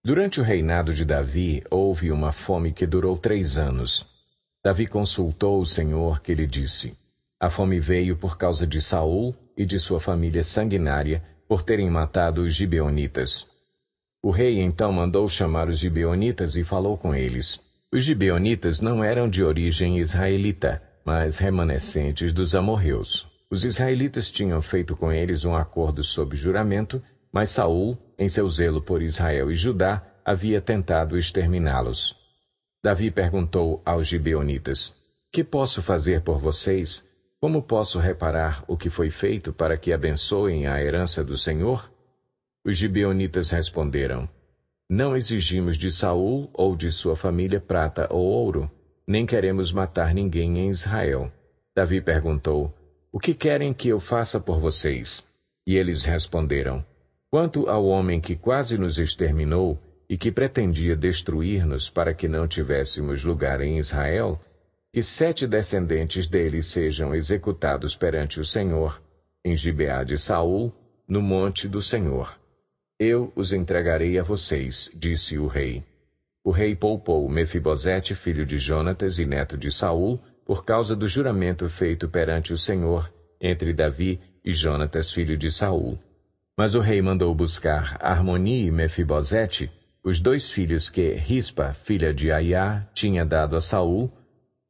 Durante o reinado de Davi, houve uma fome que durou 3 anos. Davi consultou o Senhor, que lhe disse: A fome veio por causa de Saul e de sua família sanguinária, por terem matado os gibeonitas. O rei então mandou chamar os gibeonitas e falou com eles. Os gibeonitas não eram de origem israelita, mas remanescentes dos amorreus. Os israelitas tinham feito com eles um acordo sob juramento, mas Saul, em seu zelo por Israel e Judá, havia tentado exterminá-los. Davi perguntou aos gibeonitas: Que posso fazer por vocês? Como posso reparar o que foi feito para que abençoem a herança do Senhor? Os gibeonitas responderam: Não exigimos de Saul ou de sua família prata ou ouro, nem queremos matar ninguém em Israel. Davi perguntou: O que querem que eu faça por vocês? E eles responderam: Quanto ao homem que quase nos exterminou e que pretendia destruir-nos para que não tivéssemos lugar em Israel, que 7 descendentes dele sejam executados perante o Senhor, em Gibeá de Saul, no monte do Senhor. Eu os entregarei a vocês, disse o rei. O rei poupou Mefibosete, filho de Jonatas e neto de Saul, por causa do juramento feito perante o Senhor, entre Davi e Jonatas, filho de Saul. Mas o rei mandou buscar Armoni e Mefibosete, os 2 filhos que Rispa, filha de Aiá, tinha dado a Saul,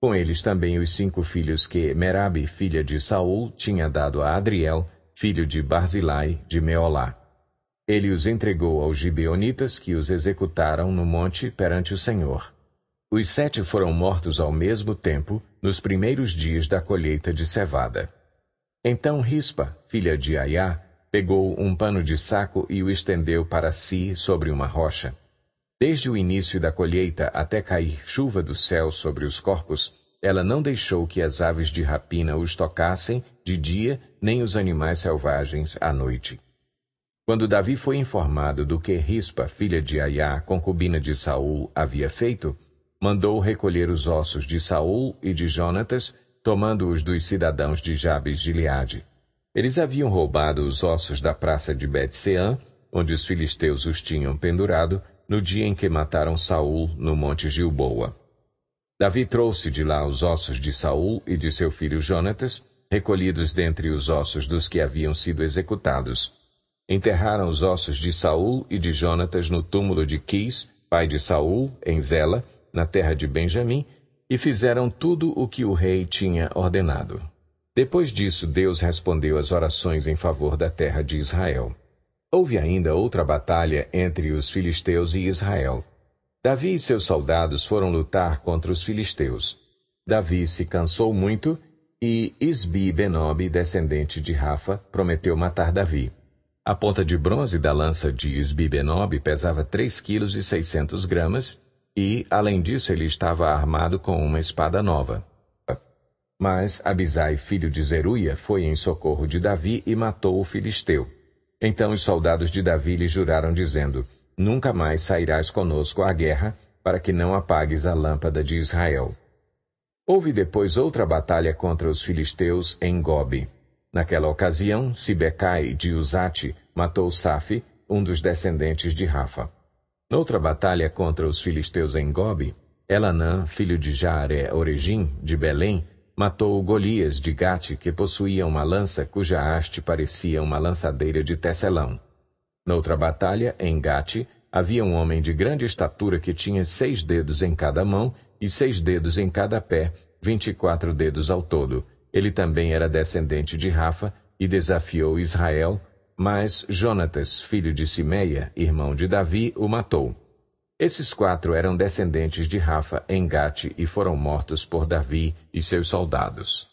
com eles também os 5 filhos que Merabe, filha de Saul, tinha dado a Adriel, filho de Barzilai, de Meolá. Ele os entregou aos gibeonitas, que os executaram no monte perante o Senhor. Os 7 foram mortos ao mesmo tempo, nos primeiros dias da colheita de cevada. Então Rispa, filha de Aiá, pegou um pano de saco e o estendeu para si sobre uma rocha. Desde o início da colheita até cair chuva do céu sobre os corpos, ela não deixou que as aves de rapina os tocassem de dia, nem os animais selvagens à noite. Quando Davi foi informado do que Rispa, filha de Aiá, concubina de Saul, havia feito, mandou recolher os ossos de Saul e de Jonatas, tomando-os dos cidadãos de Jabes de Gileade. Eles haviam roubado os ossos da praça de Bet-Seã, onde os filisteus os tinham pendurado, no dia em que mataram Saul no monte Gilboa. Davi trouxe de lá os ossos de Saul e de seu filho Jonatas, recolhidos dentre os ossos dos que haviam sido executados. Enterraram os ossos de Saul e de Jonatas no túmulo de Quis, pai de Saul, em Zela, na terra de Benjamim, e fizeram tudo o que o rei tinha ordenado. Depois disso, Deus respondeu às orações em favor da terra de Israel. Houve ainda outra batalha entre os filisteus e Israel. Davi e seus soldados foram lutar contra os filisteus. Davi se cansou muito e Isbi-Benob, descendente de Rafa, prometeu matar Davi. A ponta de bronze da lança de Isbi-Benob pesava 3,6 kg e, além disso, ele estava armado com uma espada nova. Mas Abisai, filho de Zeruia, foi em socorro de Davi e matou o filisteu. Então os soldados de Davi lhe juraram, dizendo: Nunca mais sairás conosco à guerra, para que não apagues a lâmpada de Israel. Houve depois outra batalha contra os filisteus em Gobe. Naquela ocasião, Sibecai de Uzate matou Safi, um dos descendentes de Rafa. Noutra batalha contra os filisteus em Gobe, Elanã, filho de Jaare-Oregim, de Belém, matou Golias de Gate, que possuía uma lança cuja haste parecia uma lançadeira de tecelão. Noutra batalha, em Gate, havia um homem de grande estatura que tinha 6 dedos em cada mão e 6 dedos em cada pé, 24 dedos ao todo. Ele também era descendente de Rafa e desafiou Israel, mas Jonatas, filho de Simeia, irmão de Davi, o matou. Esses 4 eram descendentes de Rafa em Gate e foram mortos por Davi e seus soldados.